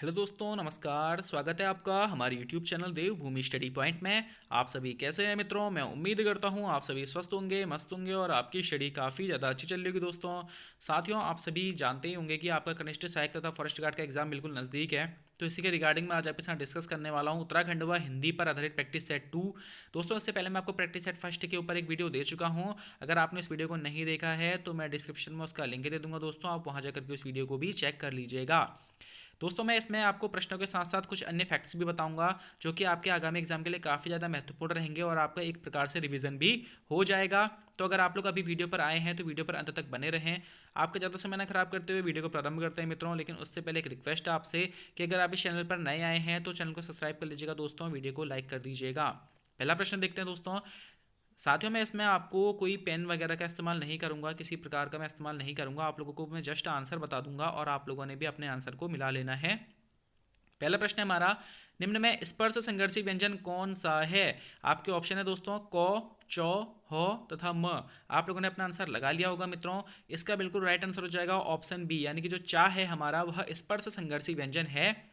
Hello दोस्तों, नमस्कार। स्वागत है आपका हमारे यूट्यूब चैनल देवभूमि स्टडी पॉइंट में। आप सभी कैसे हैं मित्रों? मैं उम्मीद करता हूं आप सभी स्वस्थ होंगे, मस्त होंगे और आपकी स्टडी काफ़ी ज़्यादा अच्छी चल रही होगी। दोस्तों, साथियों, आप सभी जानते ही होंगे कि आपका कनिष्ठ सहायक तथा फॉरेस्ट गार्ड का एग्जाम बिल्कुल नज़दीक है। तो इसी के रिगार्डिंग मैं आज आपके साथ डिस्कस करने वाला हूं उत्तराखंड व हिंदी पर आधारित प्रैक्टिस सेट 2। दोस्तों, इससे पहले मैं आपको प्रैक्टिस सेट फर्स्ट के ऊपर एक वीडियो दे चुका हूं। अगर आपने इस वीडियो को नहीं देखा है तो मैं डिस्क्रिप्शन में उसका लिंक दे दूंगा। दोस्तों, आप वहां जाकर के उस वीडियो को भी चेक कर लीजिएगा। दोस्तों, मैं इसमें आपको प्रश्नों के साथ साथ कुछ अन्य फैक्ट्स भी बताऊंगा जो कि आपके आगामी एग्जाम के लिए काफ़ी ज़्यादा महत्वपूर्ण रहेंगे और आपका एक प्रकार से रिवीजन भी हो जाएगा। तो अगर आप लोग अभी वीडियो पर आए हैं तो वीडियो पर अंत तक बने रहें। आपका ज़्यादा समय ना खराब करते हुए वीडियो को प्रारंभ करते हैं मित्रों। लेकिन उससे पहले एक रिक्वेस्ट है आपसे कि अगर आप इस चैनल पर नए आए हैं तो चैनल को सब्सक्राइब कर लीजिएगा दोस्तों, वीडियो को लाइक कर दीजिएगा। पहला प्रश्न देखते हैं दोस्तों। साथियों, मैं इसमें आपको कोई पेन वगैरह का इस्तेमाल नहीं करूंगा, किसी प्रकार का मैं इस्तेमाल नहीं करूंगा। आप लोगों को मैं जस्ट आंसर बता दूंगा और आप लोगों ने भी अपने आंसर को मिला लेना है। पहला प्रश्न है हमारा, निम्न में स्पर्श संघर्षी व्यंजन कौन सा है? आपके ऑप्शन है दोस्तों क, चौ, हो तथा म। आप लोगों ने अपना आंसर लगा लिया होगा मित्रों। इसका बिल्कुल राइट आंसर हो जाएगा ऑप्शन बी, यानी कि जो चा है हमारा वह स्पर्श संघर्षी व्यंजन है।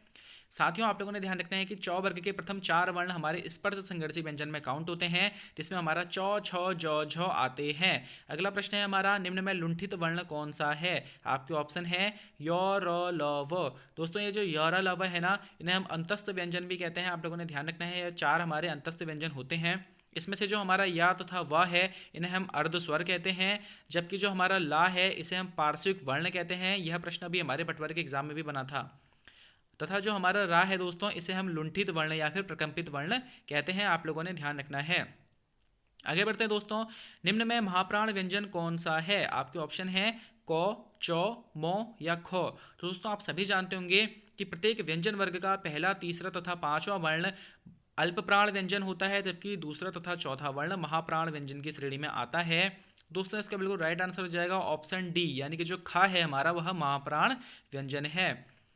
साथियों, आप लोगों ने ध्यान रखना है कि चौ वर्ग के प्रथम चार वर्ण हमारे स्पर्श संघर्षी व्यंजन में काउंट होते हैं, जिसमें हमारा चौ, छ, जौ, झ आते हैं। अगला प्रश्न है हमारा, निम्न में लुंठित वर्ण कौन सा है? आपके ऑप्शन है य, र, ल, व। दोस्तों, ये जो य, र, ल, व है ना, इन्हें हम अंतस्थ व्यंजन भी कहते हैं। आप लोगों ने ध्यान रखना है, ये चार हमारे अंतस्थ व्यंजन होते हैं। इसमें से जो हमारा या तथा व है इन्हें हम अर्ध स्वर कहते हैं, जबकि जो हमारा ला है इसे हम पार्श्विक वर्ण कहते हैं। यह प्रश्न अभी हमारे पटवारी के एग्जाम में भी बना था। तथा जो हमारा रा है दोस्तों, इसे हम लुंठित वर्ण या फिर प्रकंपित वर्ण कहते हैं। आप लोगों ने ध्यान रखना है। आगे बढ़ते हैं दोस्तों। निम्न में महाप्राण व्यंजन कौन सा है? आपके ऑप्शन है क, चौ, मो या ख। तो दोस्तों, आप सभी जानते होंगे कि प्रत्येक व्यंजन वर्ग का पहला, तीसरा तथा पांचवा वर्ण अल्प प्राण व्यंजन होता है, जबकि दूसरा तथा चौथा वर्ण महाप्राण व्यंजन की श्रेणी में आता है। दोस्तों, इसका बिल्कुल राइट आंसर हो जाएगा ऑप्शन डी, यानी कि जो खा है हमारा वह महाप्राण व्यंजन है।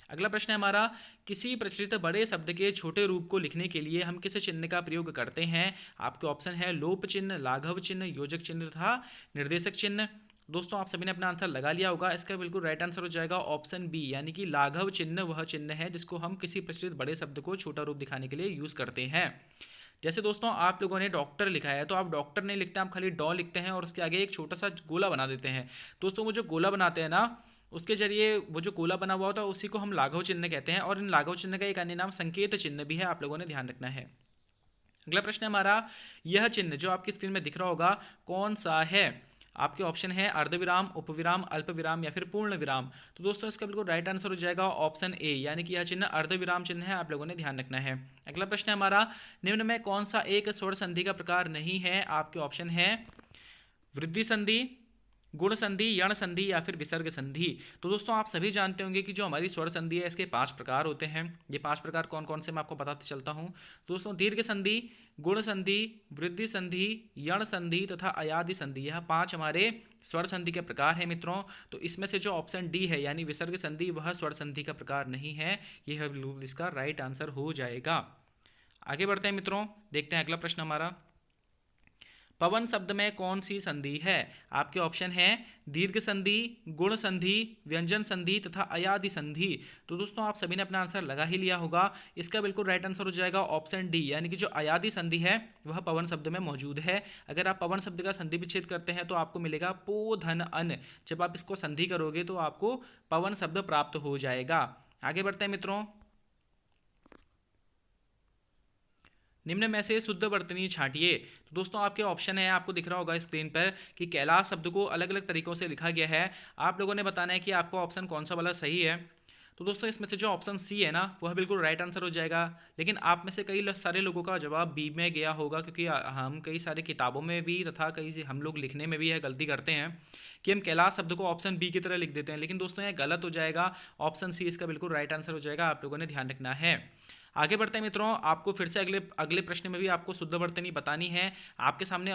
अगला प्रश्न है हमारा, किसी प्रचलित बड़े शब्द के छोटे रूप को लिखने के लिए हम किस चिन्ह का प्रयोग करते हैं? आपके ऑप्शन है लोप चिन्ह, लाघव चिन्ह, योजक चिन्ह तथा निर्देशक चिन्ह। दोस्तों, आप सभी ने अपना आंसर लगा लिया होगा। इसका बिल्कुल राइट आंसर हो जाएगा ऑप्शन बी, यानी कि लाघव चिन्ह वह चिन्ह है जिसको हम किसी प्रचलित बड़े शब्द को छोटा रूप दिखाने के लिए यूज करते हैं। जैसे दोस्तों, आप लोगों ने डॉक्टर लिखा है तो आप डॉक्टर नहीं लिखते, आप खाली डॉ लिखते हैं और उसके आगे एक छोटा सा गोला बना देते हैं। दोस्तों, वो जो गोला बनाते हैं ना, उसके जरिए वो जो गोला बना हुआ होता है उसी को हम लाघव चिन्ह कहते हैं। और इन लाघव चिन्ह का एक अन्य नाम संकेत चिन्ह भी है। आप लोगों ने ध्यान रखना है। अगला प्रश्न है हमारा, यह चिन्ह जो आपकी स्क्रीन में दिख रहा होगा कौन सा है? आपके ऑप्शन है अर्धविराम, उपविराम, अल्पविराम या फिर पूर्ण विराम। तो दोस्तों, इसका बिल्कुल राइट आंसर हो जाएगा ऑप्शन ए, यानी कि यह चिन्ह अर्धविराम चिन्ह है। आप लोगों ने ध्यान रखना है। अगला प्रश्न है हमारा, निम्न में कौन सा एक स्वर संधि का प्रकार नहीं है? आपके ऑप्शन है वृद्धि संधि, गुण संधि, यण संधि या फिर विसर्ग संधि। तो दोस्तों, आप सभी जानते होंगे कि जो हमारी स्वर संधि है इसके 5 प्रकार होते हैं। ये 5 प्रकार कौन कौन से मैं आपको बताते चलता हूँ। दोस्तों, दीर्घ संधि, गुण संधि, वृद्धि संधि, यण संधि तथा अयादि संधि, यह 5 हमारे स्वर संधि के प्रकार हैं मित्रों। तो इसमें से जो ऑप्शन डी है यानी विसर्ग संधि वह स्वर संधि का प्रकार नहीं है। यह बिल्कुल इसका राइट आंसर हो जाएगा। आगे बढ़ते हैं मित्रों, देखते हैं अगला प्रश्न हमारा। पवन शब्द में कौन सी संधि है? आपके ऑप्शन हैं दीर्घ संधि, गुण संधि, व्यंजन संधि तथा अयादि संधि। तो दोस्तों, आप सभी ने अपना आंसर लगा ही लिया होगा। इसका बिल्कुल राइट आंसर हो जाएगा ऑप्शन डी, यानी कि जो अयादि संधि है वह पवन शब्द में मौजूद है। अगर आप पवन शब्द का संधि विच्छेद करते हैं तो आपको मिलेगा पो धन अन। जब आप इसको संधि करोगे तो आपको पवन शब्द प्राप्त हो जाएगा। आगे बढ़ते हैं मित्रों। निम्न में से शुद्ध वर्तनी छांटिए। तो दोस्तों, आपके ऑप्शन है, आपको दिख रहा होगा स्क्रीन पर कि कैलाश शब्द को अलग अलग तरीकों से लिखा गया है। आप लोगों ने बताना है कि आपका ऑप्शन कौन सा वाला सही है। तो दोस्तों, इसमें से जो ऑप्शन सी है ना वह बिल्कुल राइट आंसर हो जाएगा। लेकिन आप में से कई सारे लोगों का जवाब बी में गया होगा, क्योंकि हम कई सारे किताबों में भी तथा कई से हम लोग लिखने में भी यह गलती करते हैं कि हम कैलाश शब्द को ऑप्शन बी की तरह लिख देते हैं। लेकिन दोस्तों, यह गलत हो जाएगा। ऑप्शन सी इसका बिल्कुल राइट आंसर हो जाएगा। आप लोगों ने ध्यान रखना है। आगे बढ़ते हैं मित्रों, आपको फिर से अगले अगले प्रश्न में भी आपको शुद्ध वर्तनी बतानी है। आपके सामने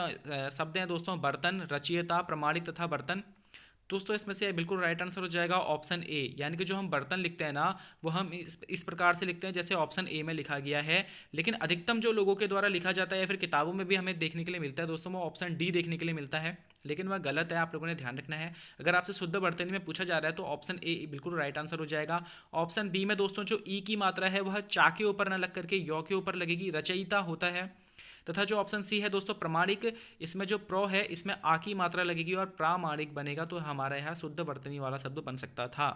शब्द हैं दोस्तों, बर्तन, रचयिता, प्रमाणिक तथा बर्तन। दोस्तों इसमें से बिल्कुल राइट आंसर हो जाएगा ऑप्शन ए, यानी कि जो हम बर्तन लिखते हैं ना, वो हम इस प्रकार से लिखते हैं जैसे ऑप्शन ए में लिखा गया है। लेकिन अधिकतम जो लोगों के द्वारा लिखा जाता है या फिर किताबों में भी हमें देखने के लिए मिलता है दोस्तों, वो ऑप्शन डी देखने के लिए मिलता है, लेकिन वह गलत है, आप लोगों ने ध्यान रखना है। अगर आपसे शुद्ध बर्तनी में पूछा जा रहा है तो ऑप्शन ए बिल्कुल राइट आंसर हो जाएगा। ऑप्शन बी में दोस्तों जो ई की मात्रा है वह चा के ऊपर न लग करके यौ के ऊपर लगेगी, रचयिता होता है। तथा जो ऑप्शन सी है दोस्तों प्रमाणिक, इसमें जो प्रो है इसमें आ की मात्रा लगेगी और प्रामाणिक बनेगा, तो हमारा यहाँ शुद्ध वर्तनी वाला शब्द बन सकता था।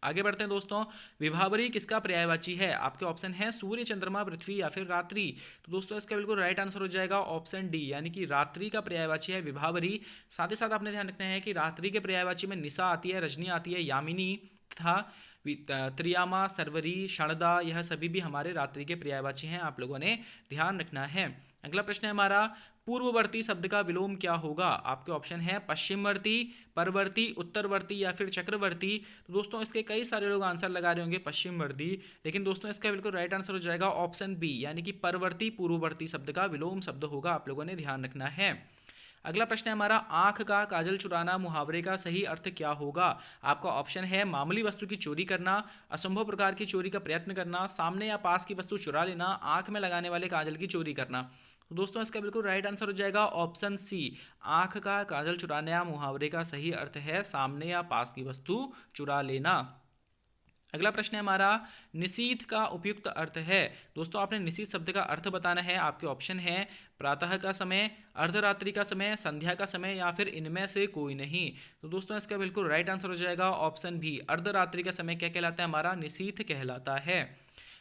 आगे बढ़ते हैं दोस्तों, विभावरी किसका पर्यायवाची है? आपके ऑप्शन है सूर्य, चंद्रमा, पृथ्वी या फिर रात्रि। तो दोस्तों इसका बिल्कुल राइट आंसर हो जाएगा ऑप्शन डी, यानी कि रात्रि का पर्यायवाची है विभावरी। साथ ही साथ आपने ध्यान रखना है कि रात्रि के पर्यायवाची में निशा आती है, रजनी आती है, यामिनी तथा त्रियामा, सरवरी, क्षणदा, यह सभी भी हमारे रात्रि के पर्यायवाची हैं, आप लोगों ने ध्यान रखना है। अगला प्रश्न है हमारा, पूर्ववर्ती शब्द का विलोम क्या होगा? आपके ऑप्शन है पश्चिमवर्ती, परवर्ती, उत्तरवर्ती या फिर चक्रवर्ती। तो दोस्तों इसके कई सारे लोग आंसर लगा रहे होंगे पश्चिमवर्ती, लेकिन दोस्तों इसका बिल्कुल राइट आंसर हो जाएगा ऑप्शन बी, यानी कि परवर्ती पूर्ववर्ती शब्द का विलोम शब्द होगा, आप लोगों ने ध्यान रखना है। अगला प्रश्न है हमारा, आंख का काजल चुराना मुहावरे का सही अर्थ क्या होगा? आपका ऑप्शन है मामूली वस्तु की चोरी करना, असंभव प्रकार की चोरी का प्रयत्न करना, सामने या पास की वस्तु चुरा लेना, आंख में लगाने वाले काजल की चोरी करना। तो दोस्तों इसका बिल्कुल राइट आंसर हो जाएगा ऑप्शन सी, आंख का काजल चुराना मुहावरे का सही अर्थ है सामने या पास की वस्तु चुरा लेना। अगला प्रश्न है हमारा, निशीथ का उपयुक्त अर्थ है? दोस्तों आपने निशीथ शब्द का अर्थ बताना है। आपके ऑप्शन है प्रातः का समय, अर्धरात्रि का समय, संध्या का समय या फिर इनमें से कोई नहीं। तो दोस्तों इसका बिल्कुल राइट आंसर हो जाएगा ऑप्शन बी, अर्धरात्रि का समय क्या कहलाता है? हमारा निशीथ कहलाता है।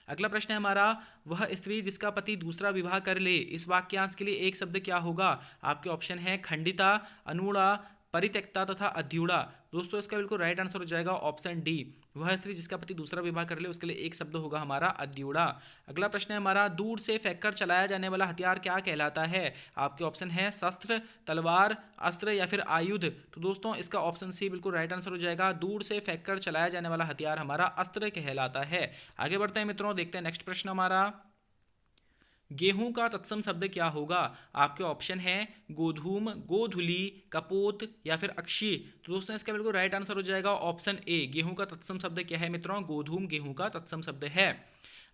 अगला प्रश्न है हमारा, वह स्त्री जिसका पति दूसरा विवाह कर ले, इस वाक्यांश के लिए एक शब्द क्या होगा? आपके ऑप्शन है खंडिता, अनूढ़ा, परित्यक्ता तथा अध्युड़ा। दोस्तों इसका बिल्कुल राइट आंसर हो जाएगा ऑप्शन डी, वह स्त्री जिसका पति दूसरा विवाह कर ले उसके लिए एक शब्द होगा हमारा अध्युड़ा। अगला प्रश्न है हमारा, दूर से फेंककर चलाया जाने वाला हथियार क्या कहलाता है? आपके ऑप्शन है शस्त्र, तलवार, अस्त्र या फिर आयुध। तो दोस्तों इसका ऑप्शन सी बिल्कुल राइट आंसर हो जाएगा, दूर से फेंककर चलाया जाने वाला हथियार हमारा अस्त्र कहलाता है। आगे बढ़ते हैं मित्रों, देखते हैं नेक्स्ट प्रश्न हमारा, गेहूं का तत्सम शब्द क्या होगा? आपके ऑप्शन है गोधूम, गोधुली, कपोत या फिर अक्षी। तो दोस्तों इसका बिल्कुल राइट आंसर हो जाएगा ऑप्शन ए, गेहूं का तत्सम शब्द क्या है मित्रों? गोधूम गेहूं का तत्सम शब्द है।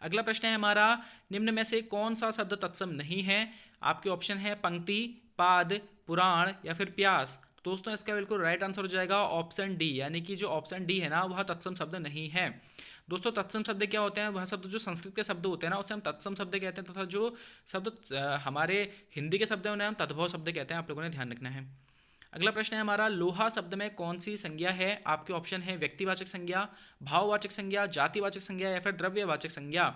अगला प्रश्न है हमारा, निम्न में से कौन सा शब्द तत्सम नहीं है? आपके ऑप्शन है पंक्ति, पाद, पुराण या फिर प्यास। दोस्तों इसका बिल्कुल राइट आंसर हो जाएगा ऑप्शन डी, यानी कि जो ऑप्शन डी है ना वह तत्सम शब्द नहीं है। दोस्तों तत्सम शब्द क्या होते हैं? वह शब्द जो संस्कृत के शब्द होते हैं ना उसे हम तत्सम शब्द कहते हैं, तथा जो शब्द हमारे हिंदी के शब्द हैं उन्हें हम तद्भव शब्द कहते हैं, आप लोगों ने ध्यान रखना है। अगला प्रश्न है हमारा, लोहा शब्द में कौन सी संज्ञा है? आपके ऑप्शन है व्यक्तिवाचक संज्ञा, भाववाचक संज्ञा, जातिवाचक संज्ञा या फिर द्रव्यवाचक संज्ञा।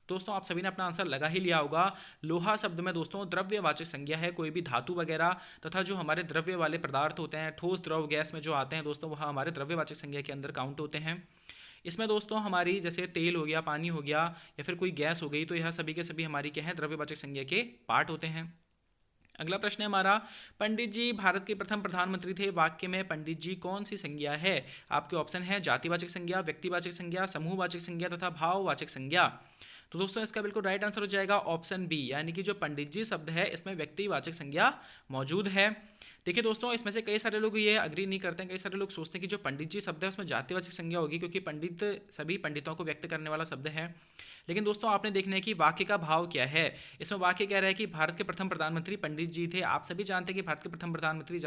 दोस्तों आप सभी ने अपना आंसर लगा ही लिया होगा। लोहा शब्द में दोस्तों द्रव्यवाचक संज्ञा है, कोई भी धातु वगैरह तथा जो हमारे द्रव्य वाले पदार्थ होते हैं, ठोस, द्रव, गैस में जो आते हैं दोस्तों वह हमारे द्रव्यवाचक संज्ञा के अंदर काउंट होते हैं। इसमें दोस्तों हमारी जैसे तेल हो गया, पानी हो गया या फिर कोई गैस हो गई, तो यह सभी के सभी हमारी क्या है? द्रव्यवाचक संज्ञा के पार्ट होते हैं। अगला प्रश्न है हमारा, पंडित जी भारत के प्रथम प्रधानमंत्री थे, वाक्य में पंडित जी कौन सी संज्ञा है? आपके ऑप्शन है जातिवाचक संज्ञा, व्यक्तिवाचक संज्ञा, समूहवाचक संज्ञा तथा भाववाचक संज्ञा। तो दोस्तों इसका बिल्कुल राइट आंसर हो जाएगा ऑप्शन बी, यानी कि जो पंडित जी शब्द है इसमें व्यक्तिवाचक संज्ञा मौजूद है। देखिए दोस्तों इसमें से कई सारे लोग ये अग्री नहीं करते हैं, कई सारे लोग सोचते हैं कि जो पंडित जी शब्द है उसमें जातिवाचक संज्ञा होगी, क्योंकि पंडित सभी पंडितों को व्यक्त करने वाला शब्द है। लेकिन दोस्तों आपने देखना है कि वाक्य का भाव क्या है। इसमें वाक्य कह रहा है कि भारत के प्रथम प्रधानमंत्री पंडित जी थे। आप सभी जानते हैं कि भारत के प्रथम प्रधानमंत्री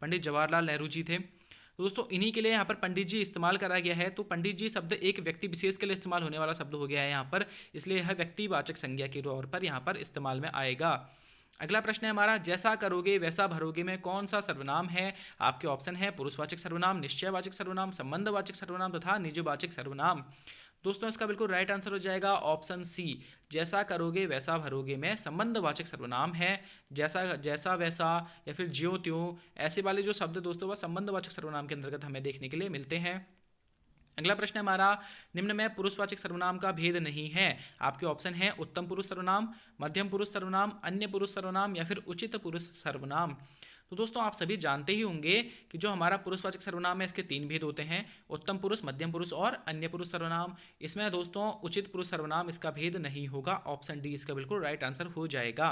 पंडित जवाहरलाल नेहरू जी थे। तो दोस्तों इन्हीं के लिए यहाँ पर पंडित जी इस्तेमाल करा गया है। तो पंडित जी शब्द एक व्यक्ति विशेष के लिए इस्तेमाल होने वाला शब्द हो गया है यहाँ पर, इसलिए यह व्यक्तिवाचक संज्ञा के तौर पर यहाँ पर इस्तेमाल में आएगा। अगला प्रश्न है हमारा, जैसा करोगे वैसा भरोगे में कौन सा सर्वनाम है? आपके ऑप्शन है पुरुषवाचक सर्वनाम, निश्चयवाचक सर्वनाम, संबंधवाचक सर्वनाम तथा निजवाचक सर्वनाम। दोस्तों इसका बिल्कुल राइट आंसर हो जाएगा ऑप्शन सी, जैसा करोगे वैसा भरोगे में संबंधवाचक सर्वनाम है। जैसा, जैसा, वैसा या फिर ज्यों त्यों ऐसे वाले जो शब्द दोस्तों वह संबंधवाचक सर्वनाम के अंतर्गत हमें देखने के लिए मिलते हैं। अगला प्रश्न है हमारा, निम्न में पुरुषवाचक सर्वनाम का भेद नहीं है। आपके ऑप्शन है उत्तम पुरुष सर्वनाम, मध्यम पुरुष सर्वनाम, अन्य पुरुष सर्वनाम या फिर उचित पुरुष सर्वनाम। तो दोस्तों आप सभी जानते ही होंगे कि जो हमारा पुरुषवाचक सर्वनाम है इसके तीन भेद होते हैं, उत्तम पुरुष, मध्यम पुरुष और अन्य पुरुष सर्वनाम। इसमें दोस्तों उचित पुरुष सर्वनाम इसका भेद नहीं होगा, ऑप्शन डी इसका बिल्कुल राइट आंसर हो जाएगा।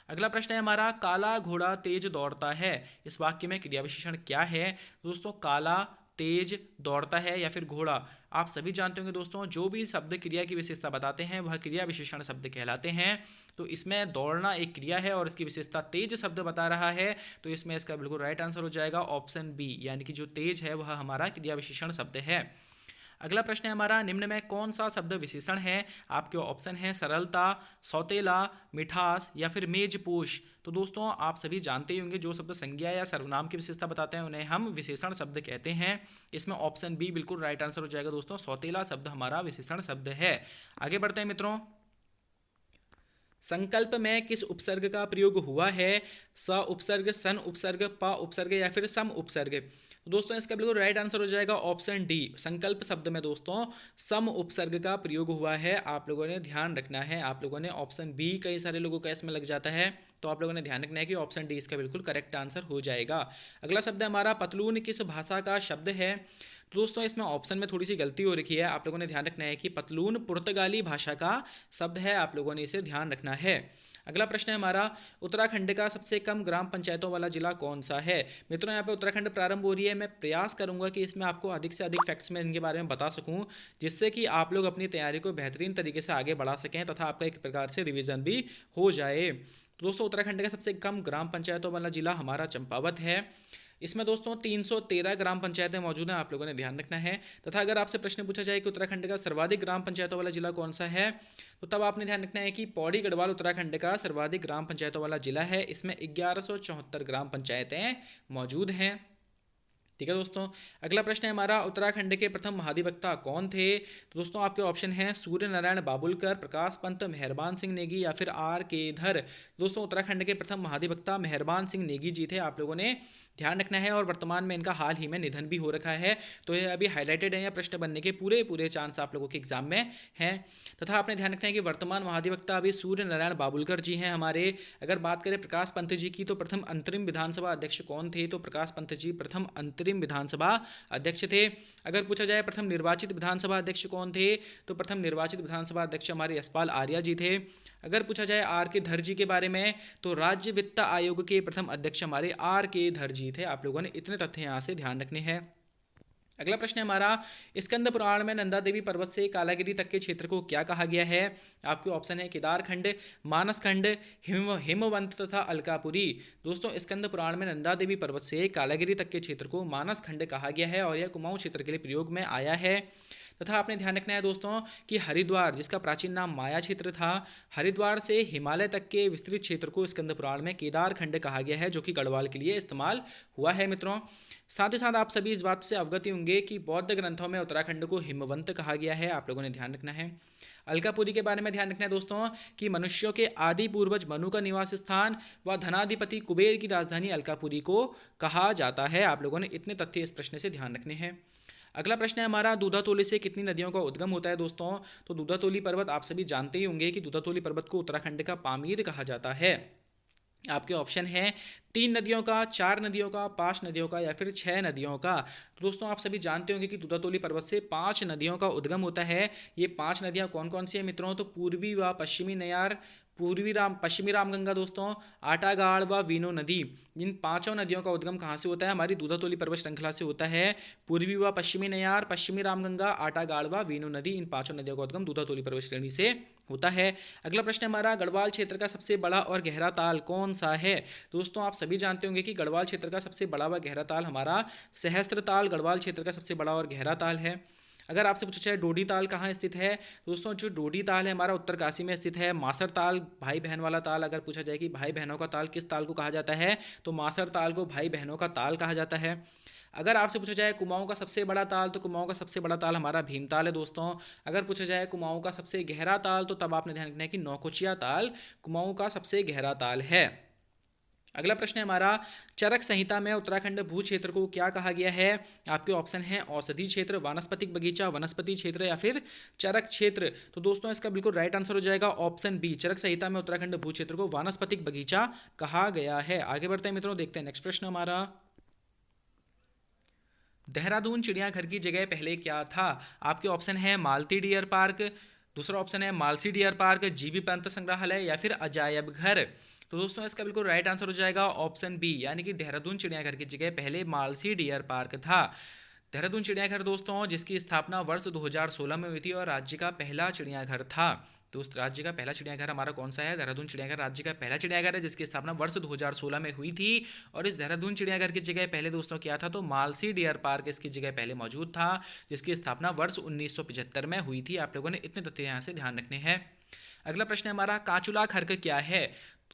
अगला प्रश्न है हमारा, काला घोड़ा तेज दौड़ता है, इस वाक्य में क्रिया विशेषण क्या है? दोस्तों काला तेज दौड़ता है या फिर घोड़ा, आप सभी जानते होंगे दोस्तों, जो भी शब्द क्रिया की विशेषता बताते हैं वह क्रिया विशेषण शब्द कहलाते हैं। तो इसमें दौड़ना एक क्रिया है और इसकी विशेषता तेज शब्द बता रहा है, तो इसमें इसका बिल्कुल राइट आंसर हो जाएगा ऑप्शन बी, यानी कि जो तेज है वह हमारा क्रिया विशेषण शब्द है। अगला प्रश्न है हमारा, निम्न में कौन सा शब्द विशेषण है? आपके ऑप्शन है सरलता, सौतेला, मिठास या फिर मेजपोश। तो दोस्तों आप सभी जानते ही होंगे, जो शब्द संज्ञा या सर्वनाम की विशेषता बताते हैं उन्हें हम विशेषण शब्द कहते हैं। इसमें ऑप्शन बी बिल्कुल राइट आंसर हो जाएगा दोस्तों, सौतेला शब्द हमारा विशेषण शब्द है। आगे बढ़ते हैं मित्रों, संकल्प में किस उपसर्ग का प्रयोग हुआ है? स उपसर्ग, सन उपसर्ग, प उपसर्ग या फिर सम उपसर्ग। तो दोस्तों इसका बिल्कुल राइट आंसर हो जाएगा ऑप्शन डी, संकल्प शब्द में दोस्तों सम उपसर्ग का प्रयोग हुआ है। आप लोगों ने ध्यान रखना है, आप लोगों ने ऑप्शन बी, कई सारे लोगों का इसमें लग जाता है, तो आप लोगों ने ध्यान रखना है कि ऑप्शन डी इसका बिल्कुल करेक्ट आंसर हो जाएगा। अगला शब्द है हमारा, पतलून किस भाषा का शब्द है? तो दोस्तों इसमें ऑप्शन में थोड़ी सी गलती हो रखी है, आप लोगों ने ध्यान रखना है कि पतलून पुर्तगाली भाषा का शब्द है, आप लोगों ने इसे ध्यान रखना है। अगला प्रश्न है हमारा, उत्तराखंड का सबसे कम ग्राम पंचायतों वाला जिला कौन सा है? मित्रों यहाँ पे उत्तराखंड प्रारंभ हो रही है, मैं प्रयास करूंगा कि इसमें आपको अधिक से अधिक फैक्ट्स में इनके बारे में बता सकूं, जिससे कि आप लोग अपनी तैयारी को बेहतरीन तरीके से आगे बढ़ा सकें तथा आपका एक प्रकार से रिवीजन भी हो जाए। तो दोस्तों उत्तराखंड का सबसे कम ग्राम पंचायतों वाला जिला हमारा चंपावत है। इसमें दोस्तों 313 ग्राम पंचायतें मौजूद हैं, आप लोगों ने ध्यान रखना है। तथा अगर आपसे प्रश्न पूछा जाए कि उत्तराखंड का सर्वाधिक ग्राम पंचायतों वाला जिला कौन सा है, तो तब आपने ध्यान रखना है कि पौड़ी गढ़वाल उत्तराखंड का सर्वाधिक ग्राम पंचायतों वाला जिला है। इसमें 1174 ग्राम पंचायतें मौजूद हैं। ठीक है दोस्तों, अगला प्रश्न है हमारा, उत्तराखंड के प्रथम महाधिवक्ता कौन थे? तो दोस्तों आपके ऑप्शन हैं सूर्य नारायण बाबुलकर, प्रकाश पंत, मेहरबान सिंह नेगी या फिर आर के धर। दोस्तों उत्तराखंड के प्रथम महाधिवक्ता मेहरबान सिंह नेगी जी थे, आप लोगों ने ध्यान रखना है। और वर्तमान में इनका हाल ही में निधन भी हो रखा है, तो यह अभी हाईलाइटेड है या प्रश्न बनने के पूरे पूरे चांस आप लोगों के एग्जाम में हैं। तथा आपने ध्यान रखना है कि वर्तमान महाधिवक्ता अभी सूर्य नारायण बाबुलकर जी हैं हमारे। अगर बात करें प्रकाश पंत जी की, तो प्रथम अंतरिम विधानसभा अध्यक्ष कौन थे? तो प्रकाश पंत जी प्रथम अंतरिम विधानसभा अध्यक्ष थे। अगर पूछा जाए प्रथम निर्वाचित विधानसभा अध्यक्ष कौन थे, तो प्रथम निर्वाचित विधानसभा अध्यक्ष हमारे यशपाल आर्या जी थे। अगर पूछा जाए आर के धर जी के बारे में, तो राज्य वित्त आयोग के प्रथम अध्यक्ष हमारे आर के धर जी थे। आप लोगों ने इतने तथ्य यहाँ से ध्यान रखने हैं। अगला प्रश्न है हमारा, स्कंद पुराण में नंदा देवी पर्वत से कालागिरी तक के क्षेत्र को क्या कहा गया है? आपके ऑप्शन है केदार खंड, मानस खंड, हिमवंत तथा अलकापुरी। दोस्तों स्कंद पुराण में नंदा देवी पर्वत से कालागिरी तक के क्षेत्र को मानस खंड कहा गया है और यह कुमाऊं क्षेत्र के लिए प्रयोग में आया है। तथा आपने ध्यान रखना है दोस्तों कि हरिद्वार, जिसका प्राचीन नाम माया क्षेत्र था, हरिद्वार से हिमालय तक के विस्तृत क्षेत्र को स्कंद पुराण में केदार खंड कहा गया है, जो कि गढ़वाल के लिए इस्तेमाल हुआ है मित्रों। साथ ही साथ आप सभी इस बात से अवगत होंगे कि बौद्ध ग्रंथों में उत्तराखंड को हिमवंत कहा गया है, आप लोगों ने ध्यान रखना है। अलकापुरी के बारे में ध्यान रखना है दोस्तों कि मनुष्यों के आदि पूर्वज मनु का निवास स्थान व धनाधिपति कुबेर की राजधानी अलकापुरी को कहा जाता है। आप लोगों ने इतने तथ्य इस प्रश्न से ध्यान रखने हैं। अगला प्रश्न है हमारा, दूधातोली से कितनी नदियों का उद्गम होता है? दोस्तों तो दूधातोली पर्वत आप सभी जानते ही होंगे कि दूधातोली पर्वत को उत्तराखंड का पामीर कहा जाता है। आपके ऑप्शन हैं 3 नदियों का, 4 नदियों का, 5 नदियों का या फिर 6 नदियों का। तो दोस्तों आप सभी जानते होंगे कि दूधातोली पर्वत से 5 नदियों का उद्गम होता है। ये 5 नदियां कौन कौन सी हैं मित्रों? तो पूर्वी व पश्चिमी नयार, पश्चिमी रामगंगा दोस्तों, आटागाड़ व वीनो नदी। इन पांचों नदियों का उद्गम कहाँ से होता है? हमारी दूधातोली पर्वत श्रृंखला से होता है। पूर्वी व पश्चिमी नयार, पश्चिमी रामगंगा, आटागाड़ व वीनो नदी, इन पांचों नदियों का उद्गम दूधातोली पर्वत श्रेणी से होता है। अगला प्रश्न हमारा, गढ़वाल क्षेत्र का सबसे बड़ा और गहरा ताल कौन सा है? दोस्तों आप सभी जानते होंगे कि गढ़वाल क्षेत्र का सबसे बड़ा व गहरा ताल हमारा सहस्त्र ताल गढ़वाल क्षेत्र का सबसे बड़ा और गहरा ताल है। अगर आपसे पूछा जाए डोडी ताल कहाँ स्थित है, दोस्तों जो डोडी ताल है हमारा उत्तरकाशी में स्थित है। मासर ताल भाई बहन वाला ताल, अगर पूछा जाए कि भाई बहनों का ताल किस ताल को कहा जाता है, तो मासर ताल को भाई बहनों का ताल कहा जाता है। अगर आपसे पूछा जाए कुमाऊं का सबसे बड़ा ताल, तो कुमाऊं का सबसे बड़ा ताल हमारा भीमताल है दोस्तों। अगर पूछा जाए कुमाऊं का सबसे गहरा ताल, तो तब आपने ध्यान रखना है कि नौकुचिया ताल कुमाऊं का सबसे गहरा ताल है। अगला प्रश्न है हमारा, चरक संहिता में उत्तराखंड भू क्षेत्र को क्या कहा गया है? आपके ऑप्शन हैं औषधि क्षेत्र, वानस्पतिक बगीचा, वनस्पति क्षेत्र या फिर चरक क्षेत्र। तो दोस्तों इसका बिल्कुल राइट आंसर हो जाएगा ऑप्शन बी, चरक संहिता में उत्तराखंड भू क्षेत्र को वानस्पतिक बगीचा कहा गया है। आगे बढ़ते हैं मित्रों, देखते हैं नेक्स्ट प्रश्न हमारा, देहरादून चिड़ियाघर की जगह पहले क्या था? आपके ऑप्शन है मालती डियर पार्क, दूसरा ऑप्शन है Malsi deer park, GB Pant संग्रहालय या फिर अजायब घर। तो दोस्तों इसका बिल्कुल राइट आंसर हो जाएगा ऑप्शन बी, यानी कि देहरादून चिड़ियाघर की जगह पहले मालसी डियर पार्क था। देहरादून चिड़ियाघर दोस्तों जिसकी स्थापना वर्ष 2016 में हुई थी और राज्य का पहला चिड़ियाघर था। तो उस राज्य का पहला चिड़ियाघर हमारा कौन सा है? देहरादून चिड़ियाघर राज्य का पहला चिड़ियाघर है जिसकी स्थापना वर्ष 2016 में हुई थी। और इस देहरादून चिड़ियाघर की जगह पहले दोस्तों क्या था? तो मालसी डियर पार्क इसकी जगह पहले मौजूद था, जिसकी स्थापना वर्ष 1975 में हुई थी। आप लोगों ने इतने तथ्य यहाँ से ध्यान रखने हैं। अगला प्रश्न है हमारा, काचुला खर्क क्या है?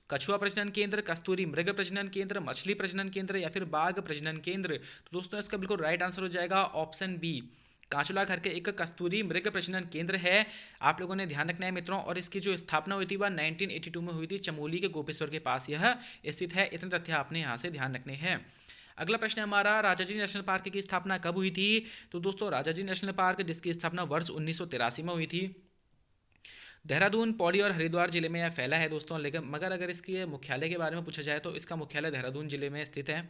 कछुआ प्रजनन केंद्र, कस्तूरी मृग प्रजनन केंद्र, मछली प्रजनन केंद्र या फिर बाघ प्रजनन केंद्र? तो दोस्तों इसका बिल्कुल राइट आंसर हो जाएगा ऑप्शन बी, कांचुला करके एक कस्तूरी मृग प्रजनन केंद्र है। आप लोगों ने ध्यान रखना है मित्रों। और इसकी जो स्थापना हुई थी वह 1982 में हुई थी, चमोली के गोपेश्वर के पास यह स्थित है। इतने तथ्य आपने यहाँ से ध्यान रखने हैं। अगला प्रश्न है हमारा, राजाजी नेशनल पार्क की स्थापना कब हुई थी? तो दोस्तों राजाजी नेशनल पार्क जिसकी स्थापना वर्ष 1983 में हुई थी। देहरादून, पौड़ी और हरिद्वार जिले में यह फैला है दोस्तों, लेकिन मगर अगर इसके मुख्यालय के बारे में पूछा जाए तो इसका मुख्यालय देहरादून जिले में स्थित है।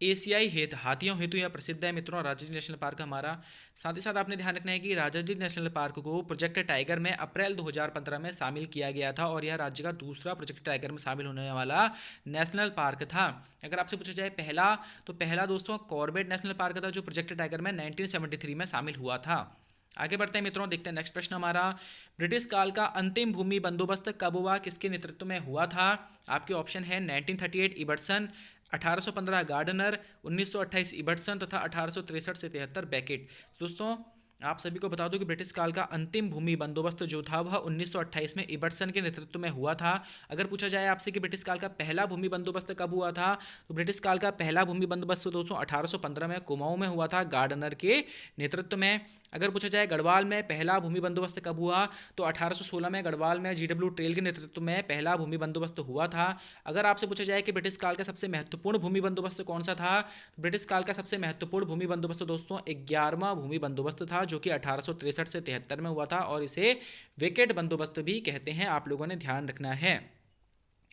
एशियाई हाथियों हेतु यह प्रसिद्ध है मित्रों राजाजी नेशनल पार्क हमारा। साथ ही साथ आपने ध्यान रखना है कि राजाजी नेशनल पार्क को प्रोजेक्ट टाइगर में अप्रैल 2015 में शामिल किया गया था और यह राज्य का दूसरा प्रोजेक्ट टाइगर में शामिल होने वाला नेशनल पार्क था। अगर आपसे पूछा जाए पहला, तो पहला दोस्तों कॉर्बेट नेशनल पार्क था जो प्रोजेक्ट टाइगर में 1973 में शामिल हुआ था। आगे बढ़ते हैं मित्रों, देखते हैं नेक्स्ट प्रश्न हमारा, ब्रिटिश काल का अंतिम भूमि बंदोबस्त कब हुआ, किसके नेतृत्व में हुआ था? आपके ऑप्शन है 1938 इबर्सन, 1815 गार्डनर, 1928 इबर्सन तथा 1863 से 73 बैकेट। दोस्तों आप सभी को बता दूं कि ब्रिटिश काल का अंतिम भूमि बंदोबस्त जो था वह 1928 में इबर्सन के नेतृत्व में हुआ था। अगर पूछा जाए आपसे कि ब्रिटिश काल का पहला भूमि बंदोबस्त कब हुआ था, तो ब्रिटिश काल का पहला भूमि बंदोबस्त दोस्तों 1815 में कुमाऊं में हुआ था, गार्डनर के नेतृत्व में। अगर पूछा जाए गढ़वाल में पहला भूमि बंदोबस्त कब हुआ, तो 1816 में गढ़वाल में जीडब्ल्यू ट्रेल के नेतृत्व में पहला भूमि बंदोबस्त हुआ था। अगर आपसे पूछा जाए कि ब्रिटिश काल का सबसे महत्वपूर्ण भूमि बंदोबस्त कौन सा था, तो ब्रिटिश काल का सबसे महत्वपूर्ण भूमि बंदोबस्त दोस्तों 11वां भूमि बंदोबस्त था, जो कि 1863 से 73 में हुआ था और इसे विकेट बंदोबस्त भी कहते हैं। आप लोगों ने ध्यान रखना है।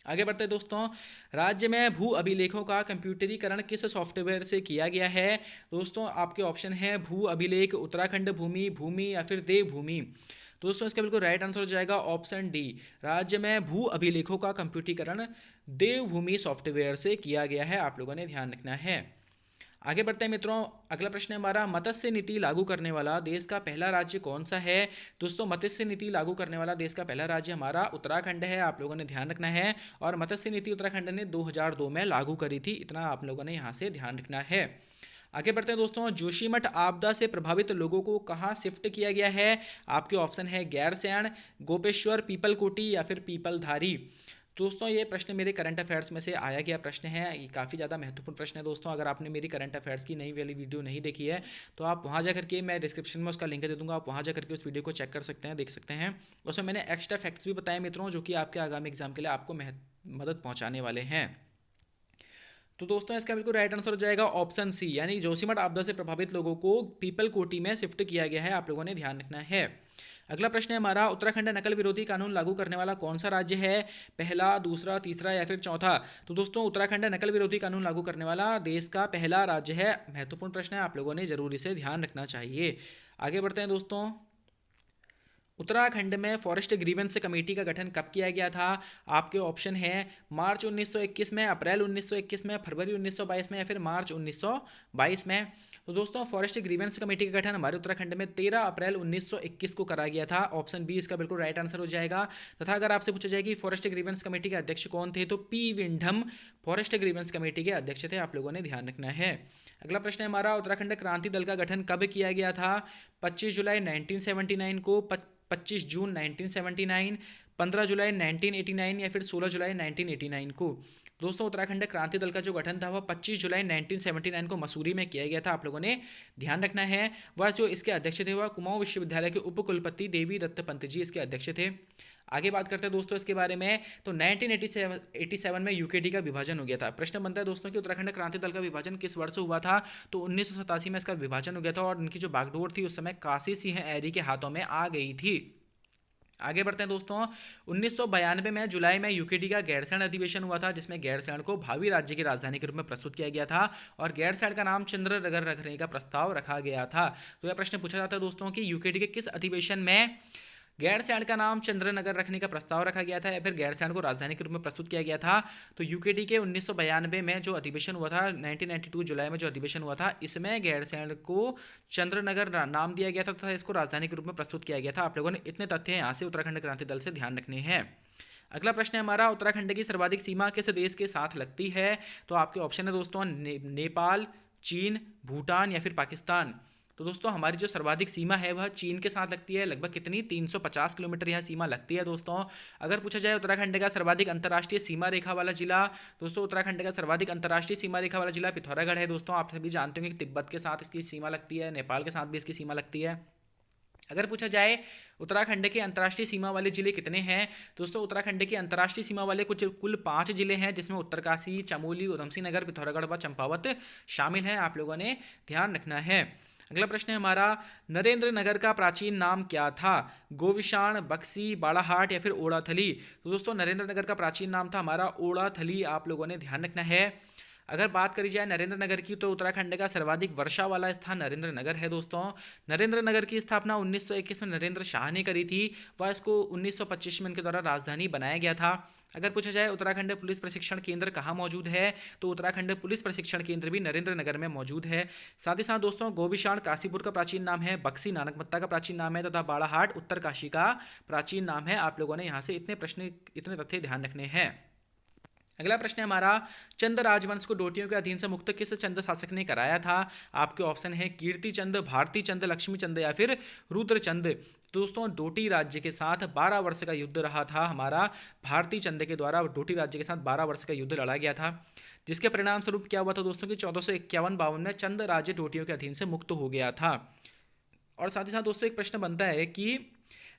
आगे बढ़ते हैं दोस्तों, राज्य में भू अभिलेखों का कंप्यूटरीकरण किस सॉफ्टवेयर से किया गया है? दोस्तों आपके ऑप्शन है भू अभिलेख, उत्तराखंड भूमि, भूमि या फिर देवभूमि। तो दोस्तों इसका बिल्कुल राइट आंसर हो जाएगा ऑप्शन डी, राज्य में भू अभिलेखों का कंप्यूटरीकरण देवभूमि सॉफ्टवेयर से किया गया है। आप लोगों ने ध्यान रखना है। आगे बढ़ते हैं मित्रों, अगला प्रश्न है हमारा, मत्स्य नीति लागू करने वाला देश का पहला राज्य कौन सा है? दोस्तों मत्स्य नीति लागू करने वाला देश का पहला राज्य हमारा उत्तराखंड है। आप लोगों ने ध्यान रखना है। और मत्स्य नीति उत्तराखंड ने 2002 में लागू करी थी, इतना आप लोगों ने यहाँ से ध्यान रखना है। आगे बढ़ते हैं दोस्तों, जोशीमठ आपदा से प्रभावित लोगों को कहाँ शिफ्ट किया गया है? आपके ऑप्शन है गैरसैंण, गोपेश्वर, पीपलकोटी या फिर पीपलधारी। दोस्तों ये प्रश्न मेरे करंट अफेयर्स में से आया गया प्रश्न है, ये काफ़ी ज़्यादा महत्वपूर्ण प्रश्न है दोस्तों। अगर आपने मेरी करंट अफेयर्स की नई वाली वीडियो नहीं देखी है तो आप वहाँ जा करके, मैं डिस्क्रिप्शन में उसका लिंक दे दूँगा, आप वहाँ जा करके उस वीडियो को चेक कर सकते हैं, देख सकते हैं। उसमें मैंने एक्स्ट्रा फैक्ट्स भी बताए मित्रों, जो कि आपके आगामी एग्जाम के लिए आपको मदद पहुँचाने वाले हैं। तो दोस्तों इसका बिल्कुल राइट आंसर हो जाएगा ऑप्शन सी, यानी जोशीमठ आपदा से प्रभावित लोगों को पीपल कोटी में शिफ्ट किया गया है। आप लोगों ने ध्यान रखना है। अगला प्रश्न है हमारा, उत्तराखंड नकल विरोधी कानून लागू करने वाला कौन सा राज्य है? पहला, दूसरा, तीसरा या फिर चौथा? तो दोस्तों उत्तराखंड नकल विरोधी कानून लागू करने वाला देश का पहला राज्य है। महत्वपूर्ण प्रश्न है, आप लोगों ने जरूर इसे ध्यान रखना चाहिए। आगे बढ़ते हैं दोस्तों, उत्तराखंड में फॉरेस्ट ग्रीवेंस कमेटी का गठन कब किया गया था? आपके ऑप्शन है मार्च 1921 में, अप्रैल 1921 में, फरवरी 1922 में या फिर मार्च 1922 में। तो दोस्तों फॉरेस्ट ग्रीवेंस कमेटी का गठन हमारे उत्तराखंड में 13 अप्रैल 1921 को करा गया था। ऑप्शन बी इसका बिल्कुल राइट आंसर हो जाएगा। तथा अगर आपसे पूछा जाए कि फॉरेस्ट ग्रीवेंस कमेटी के अध्यक्ष कौन थे, तो पी विंडम फॉरेस्ट ग्रीवेंस कमेटी के अध्यक्ष थे। आप लोगों ने ध्यान रखना है। अगला प्रश्न है हमारा, उत्तराखंड क्रांति दल का गठन कब किया गया था? 25 जुलाई 1979 को, 25 जून 1979, 15 जुलाई 1989 या फिर 16 जुलाई 1989 को। दोस्तों उत्तराखंड क्रांति दल का जो गठन था वह 25 जुलाई 1979 को मसूरी में किया गया था। आप लोगों ने ध्यान रखना है। वह जो इसके अध्यक्ष थे वह कुमाऊं विश्वविद्यालय के उपकुलपति देवी दत्त पंत जी इसके अध्यक्ष थे। आगे बात करते हैं दोस्तों इसके बारे में, तो 1987 में यूकेडी का विभाजन हो गया था। प्रश्न बनता है दोस्तों कि उत्तराखंड क्रांति दल का विभाजन किस वर्ष हुआ था? तो 1987 में इसका विभाजन हो गया था और इनकी जो बागडोर थी उस समय काशी सिंह ऐरी के हाथों में आ गई थी। आगे बढ़ते हैं दोस्तों, 1992 में जुलाई में यूकेडी का गैरसैंण अधिवेशन हुआ था, जिसमें गैरसैंण को भावी राज्य की राजधानी के रूप में प्रस्तुत किया गया था और गैरसैंण का नाम चंद्रनगर रखने का प्रस्ताव रखा गया था। तो यह प्रश्न पूछा जाता है दोस्तों कि यूकेडी के किस अधिवेशन में गैरसैंण का नाम चंद्रनगर रखने का प्रस्ताव रखा गया था या फिर गैरसैंण को राजधानी के रूप में प्रस्तुत किया गया था? तो यूकेटी के 1992 में जो अधिवेशन हुआ था, 1992 जुलाई में जो अधिवेशन हुआ था, इसमें गैरसैंण को चंद्रनगर नाम दिया गया था तथा इसको राजधानी के रूप में प्रस्तुत किया गया था। आप लोगों ने इतने तथ्य यहाँ से उत्तराखंड क्रांति दल से ध्यान रखने हैं। अगला प्रश्न है हमारा, उत्तराखंड की सर्वाधिक सीमा किस देश के साथ लगती है? तो आपके ऑप्शन है दोस्तों नेपाल, चीन, भूटान या फिर पाकिस्तान। तो दोस्तों हमारी जो सर्वाधिक सीमा है वह चीन के साथ लगती है। लगभग कितनी, 350 किलोमीटर यह सीमा लगती है दोस्तों। अगर पूछा जाए उत्तराखंड का सर्वाधिक अंतर्राष्ट्रीय सीमा रेखा वाला जिला, दोस्तों उत्तराखंड का सर्वाधिक अंतर्राष्ट्रीय सीमा रेखा वाला जिला पिथौरागढ़ है दोस्तों। आप सभी जानते होंगे कि तिब्बत के साथ इसकी सीमा लगती है, नेपाल के साथ भी इसकी सीमा लगती है। अगर पूछा जाए उत्तराखंड के अंतर्राष्ट्रीय सीमा वाले जिले कितने हैं, दोस्तों उत्तराखंड के अंतर्राष्ट्रीय सीमा वाले कुल 5 जिले हैं, जिसमें उत्तरकाशी, चमोली, उधमसिंह नगर, पिथौरागढ़ व चंपावत शामिल हैं। आप लोगों ने ध्यान रखना है। अगला प्रश्न है हमारा, नरेंद्र नगर का प्राचीन नाम क्या था? गोविशाण, बक्सी, बाड़ाहाट या फिर ओड़ाथली। तो दोस्तों नरेंद्र नगर का प्राचीन नाम था हमारा ओड़ाथली। आप लोगों ने ध्यान रखना है। अगर बात करी जाए नरेंद्र नगर की, तो उत्तराखंड का सर्वाधिक वर्षा वाला स्थान नरेंद्र नगर है दोस्तों। नरेंद्र नगर की स्थापना 1921 में नरेंद्र शाह ने करी थी व इसको 1925 में इनके द्वारा राजधानी बनाया गया था। अगर पूछा जाए उत्तराखंड पुलिस प्रशिक्षण केंद्र कहाँ मौजूद है, तो उत्तराखंड पुलिस प्रशिक्षण केंद्र भी नरेंद्र नगर में मौजूद है। साथ ही साथ दोस्तों गोविशाण काशीपुर का प्राचीन नाम है, बक्सी नानकमत्ता का प्राचीन नाम है तथा बाड़ाहाट उत्तरकाशी का प्राचीन नाम है। आप लोगों ने यहाँ से इतने तथ्य ध्यान रखने हैं। अगला प्रश्न है हमारा, चंद राजवंश को डोटियों के अधीन से मुक्त किस चंद शासक ने कराया था? आपके ऑप्शन है कीर्ति चंद, भारती चंद, लक्ष्मी चंद या फिर रुद्र चंद। तो दोस्तों डोटी राज्य के साथ 12 वर्ष का युद्ध रहा था हमारा, भारती चंद के द्वारा डोटी राज्य के साथ 12 वर्ष का युद्ध लड़ा गया था, जिसके परिणाम स्वरूप क्या हुआ था दोस्तों कि 1451-52 में चंद राज्य डोटियों के अधीन से मुक्त हो गया था। और साथ ही साथ दोस्तों एक प्रश्न बनता है कि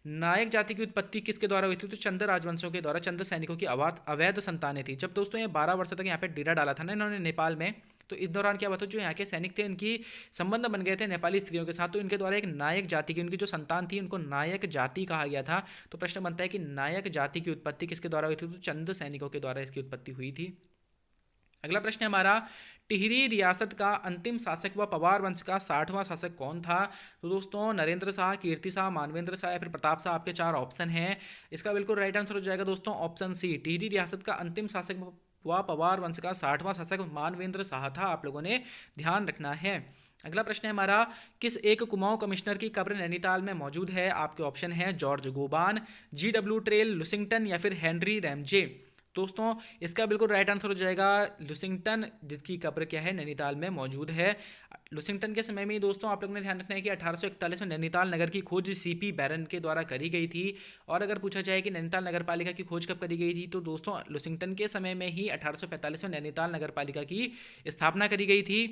नायक जाति की उत्पत्ति किसके द्वारा हुई थी? तो चंद राजवंशों के द्वारा चंद सैनिकों की अवैध संतानें थी। जब दोस्तों ये 12 वर्ष तक यहाँ पे डेरा डाला था ना इन्होंने नेपाल में, तो इस दौरान क्या हुआ था, जो यहाँ के सैनिक थे इनकी संबंध बन गए थे नेपाली स्त्रियों के साथ, तो इनके द्वारा एक नायक जाति की उनकी जो संतान थी उनको नायक जाति कहा गया था। तो प्रश्न बनता है कि नायक जाति की उत्पत्ति किसके द्वारा हुई थी? तो चंद सैनिकों के द्वारा इसकी उत्पत्ति हुई थी। अगला प्रश्न है हमारा, टिहरी रियासत का अंतिम शासक व पवार वंश का 60वां शासक कौन था? तो दोस्तों नरेंद्र शाह, कीर्ति शाह, मानवेंद्र शाह या फिर प्रताप शाह। आपके 4 ऑप्शन हैं। इसका बिल्कुल राइट आंसर हो जाएगा दोस्तों ऑप्शन सी। टिहरी रियासत का अंतिम शासक व पवार वंश का 60वां शासक मानवेंद्र शाह था। आप लोगों ने ध्यान रखना है। अगला प्रश्न है हमारा, किस एक कुमाऊं कमिश्नर की कब्र नैनीताल में मौजूद है? आपके ऑप्शन है जॉर्ज गोबान, GW ट्रेल, लुसिंगटन या फिर हेनरी रैमजे। दोस्तों इसका बिल्कुल राइट आंसर हो जाएगा लुसिंगटन, जिसकी कब्र क्या है नैनीताल में मौजूद है। लुसिंगटन के समय में दोस्तों आप लोगों ने ध्यान रखना है कि 1841 में नैनीताल नगर की खोज CP बैरन के द्वारा करी गई थी। और अगर पूछा जाए कि नैनीताल नगर पालिका की खोज कब करी गई थी, तो दोस्तों लुसिंगटन के समय में ही 1845 में नैनीताल नगर पालिका की स्थापना करी गई थी।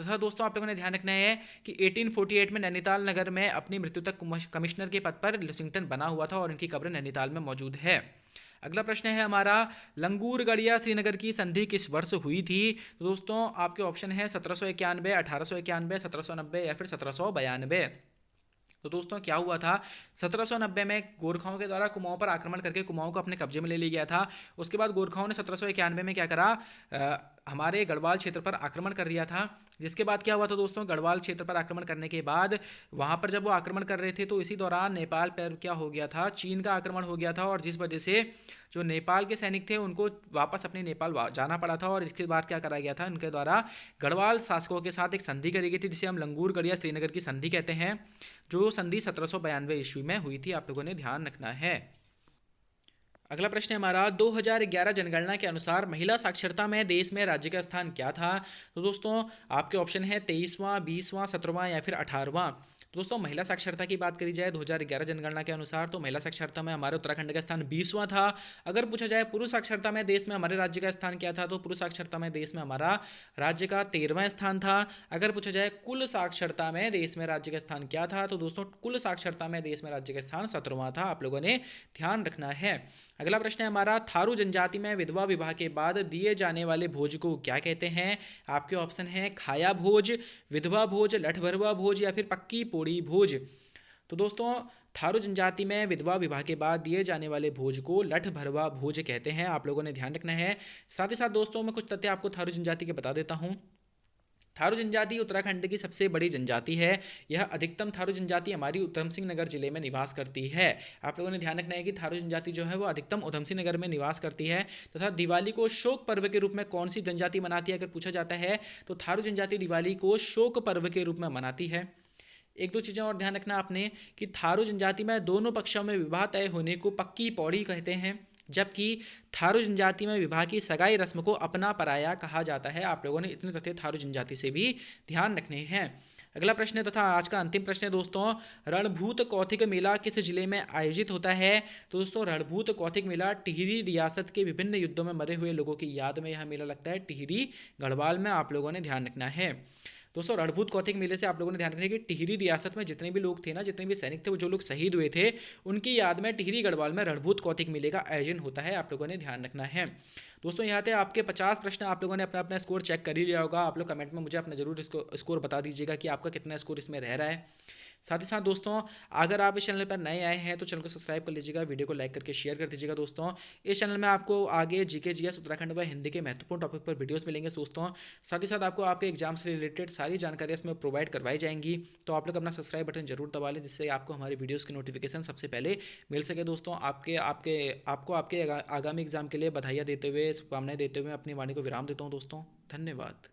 तथा दोस्तों आप लोगों ने ध्यान रखना है कि 1848 में नैनीताल नगर में अपनी मृत्यु तक कमिश्नर के पद पर लुसिंगटन बना हुआ था और इनकी कब्र नैनीताल में मौजूद है। अगला प्रश्न है हमारा, लंगूर गड़िया श्रीनगर की संधि किस वर्ष हुई थी? तो दोस्तों आपके ऑप्शन है 1791, 1891, 1790 या फिर 1792। तो दोस्तों क्या हुआ था, 1790 में गोरखाओं के द्वारा कुमाऊं पर आक्रमण करके कुमाऊं को अपने कब्जे में ले लिया गया था। उसके बाद गोरखाओं ने 1791 में क्या करा, हमारे गढ़वाल क्षेत्र पर आक्रमण कर दिया था। जिसके बाद क्या हुआ था दोस्तों, गढ़वाल क्षेत्र पर आक्रमण करने के बाद वहां पर जब वो आक्रमण कर रहे थे तो इसी दौरान नेपाल पर क्या हो गया था, चीन का आक्रमण हो गया था। और जिस वजह से जो नेपाल के सैनिक थे उनको वापस अपने नेपाल जाना पड़ा था। और इसके बाद क्या करा गया था, उनके द्वारा गढ़वाल शासकों के साथ एक संधि करी गई थी, जिसे हम लंगूर गड़िया श्रीनगर की संधि कहते हैं, जो संधि 1792 ईस्वी में हुई थी। आप लोगों ने ध्यान रखना है। अगला प्रश्न है हमारा, 2011 जनगणना के अनुसार महिला साक्षरता में देश में राज्य का स्थान क्या था? तो दोस्तों आपके ऑप्शन है 23वां, 20वां, 17वां या फिर 18वां। दोस्तों महिला साक्षरता की बात करी जाए 2011 जनगणना के अनुसार, तो महिला साक्षरता में हमारे उत्तराखंड का स्थान 20वां था। अगर पूछा जाए पुरुष साक्षरता में देश में हमारे राज्य का स्थान क्या था, तो पुरुष साक्षरता में देश में हमारा राज्य का 13वां स्थान था। अगर पूछा जाए कुल साक्षरता में देश में राज्य का स्थान क्या था, तो दोस्तों कुल साक्षरता में देश में राज्य का स्थान 17वां था। आप लोगों ने ध्यान रखना है। अगला प्रश्न है हमारा, थारू जनजाति में विधवा विवाह के बाद दिए जाने वाले भोज को क्या कहते हैं? आपके ऑप्शन है खाया भोज, विधवा भोज, लठ भरवा भोज या फिर पक्की पोड़ी भोज। तो दोस्तों थारू जनजाति में विधवा विवाह के बाद दिए जाने वाले भोज को लठ भरवा भोज कहते हैं। आप लोगों ने ध्यान रखना है। साथ ही साथ दोस्तों मैं कुछ तथ्य आपको थारू जनजाति के बता देता हूँ। थारू जनजाति उत्तराखंड की सबसे बड़ी जनजाति है। यह अधिकतम थारू जनजाति हमारी उधम सिंह नगर जिले में निवास करती है। आप लोगों ने ध्यान रखना है कि थारू जनजाति जो है वो अधिकतम उधम सिंह नगर में निवास करती है। तथा दिवाली को शोक पर्व के रूप में कौन सी जनजाति मनाती है अगर पूछा जाता है तो थारू जनजाति दिवाली को शोक पर्व के रूप में मनाती है। एक दो चीज़ें और ध्यान रखना आपने कि थारू जनजाति में दोनों पक्षों में विवाह तय होने को पक्की पौड़ी कहते हैं, जबकि थारू जनजाति में विवाह की सगाई रस्म को अपना पराया कहा जाता है। आप लोगों ने इतने तथ्य थारू जनजाति से भी ध्यान रखने हैं। अगला प्रश्न है तथा आज का अंतिम प्रश्न है दोस्तों, रणभूत कौथिग मेला किस जिले में आयोजित होता है? तो दोस्तों रणभूत कौथिग मेला टिहरी रियासत के विभिन्न युद्धों में मरे हुए लोगों की याद में यह मेला लगता है, टिहरी गढ़वाल में। आप लोगों ने ध्यान रखना है। दोस्तों रणभूत कौथिग मेले से आप लोगों ने ध्यान रखना है कि टिहरी रियासत में जितने भी लोग थे ना, जितने भी सैनिक थे, वो जो लोग शहीद हुए थे, उनकी याद में टिहरी गढ़वाल में रणभूत कौथिग मेले का आयोजन होता है। आप लोगों ने ध्यान रखना है। दोस्तों यहाँ थे आपके 50 प्रश्न। आप लोगों ने अपना अपना स्कोर चेक कर ही लिया होगा। आप लोग कमेंट में मुझे अपना जरूर इसको स्कोर बता दीजिएगा कि आपका कितना स्कोर इसमें रह रहा है। साथ ही साथ दोस्तों, अगर आप इस चैनल पर नए आए हैं तो चैनल को सब्सक्राइब कर लीजिएगा, वीडियो को लाइक करके शेयर कर दीजिएगा। दोस्तों इस चैनल में आपको आगे जीके जीएस उत्तराखंड व हिंदी के महत्वपूर्ण टॉपिक पर वीडियोस मिलेंगे दोस्तों। साथ ही साथ आपको आपके एग्जाम से रिलेटेड सारी जानकारियाँ इसमें प्रोवाइड करवाई जाएंगी। तो आप लोग अपना सब्सक्राइब बटन जरूर दबा लें, जिससे आपको हमारी वीडियोज़ की नोटिफिकेशन सबसे पहले मिल सके। दोस्तों आपके आगामी एग्जाम के लिए बधाइयाँ देते हुए, शुभकामनाएं देते हुए अपनी वाणी को विराम देता हूँ दोस्तों। धन्यवाद।